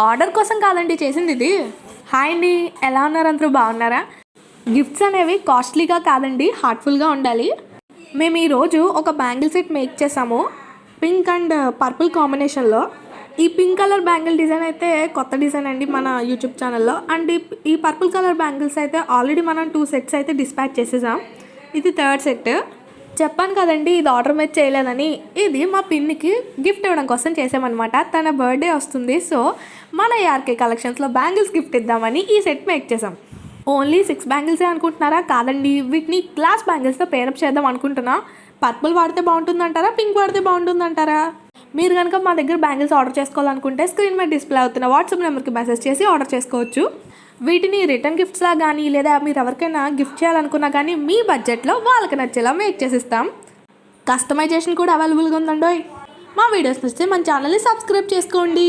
Order కోసం కాదండి చేసింది ఇది. హాయ్ అండి, ఎలా ఉన్నారు? అందరూ బాగున్నారా? గిఫ్ట్స్ అనేవి కాస్ట్లీగా కాదండి, హార్ట్ఫుల్గా ఉండాలి. మేము ఈరోజు ఒక బ్యాంగిల్ సెట్ మేక్ చేసాము, పింక్ అండ్ పర్పుల్ కాంబినేషన్లో. ఈ పింక్ కలర్ బ్యాంగిల్ డిజైన్ అయితే కొత్త డిజైన్ అండి మన యూట్యూబ్ ఛానల్లో. అండ్ ఈ పర్పుల్ కలర్ బ్యాంగిల్స్ అయితే ఆల్రెడీ మనం 2 సెట్స్ అయితే డిస్పాచ్ చేసేసాం. ఇది 3rd సెట్. చెప్పాను కదండి ఇది ఆర్డర్ మీద చేయలేదని. ఇది మా పిన్నికి గిఫ్ట్ ఇవ్వడం కోసం చేసామన్నమాట. తన బర్త్డే వస్తుంది, సో మన ఆర్కే కలెక్షన్స్లో బ్యాంగిల్స్ గిఫ్ట్ ఇద్దామని ఈ సెట్ మేక్ చేసాం. ఓన్లీ 6 బ్యాంగిల్సే అనుకుంటున్నారా? కాదండి, వీటిని గ్లాస్ బ్యాంగిల్స్తో పేరప్ చేద్దాం అనుకుంటున్నా. పర్పుల్ వాడితే బాగుంటుందంటారా, పింక్ వాడితే బాగుంటుందంటారా? మీరు కనుక మా దగ్గర బ్యాంగిల్స్ ఆర్డర్ చేసుకోవాలనుకుంటే స్క్రీన్ మీద డిస్ప్లే అవుతున్న వాట్సాప్ నెంబర్కి మెసేజ్ చేసి ఆర్డర్ చేసుకోవచ్చు. వీటిని రిటర్న్ గిఫ్ట్స్లా కానీ లేదా మీరు ఎవరికైనా గిఫ్ట్ చేయాలనుకున్నా కానీ మీ బడ్జెట్లో వాళ్ళకి నచ్చేలా మేక్ చేసిస్తాం. కస్టమైజేషన్ కూడా అవైలబుల్గా ఉందండోయ్. మా వీడియోస్ నచ్చితే మన ఛానల్ని సబ్స్క్రైబ్ చేసుకోండి.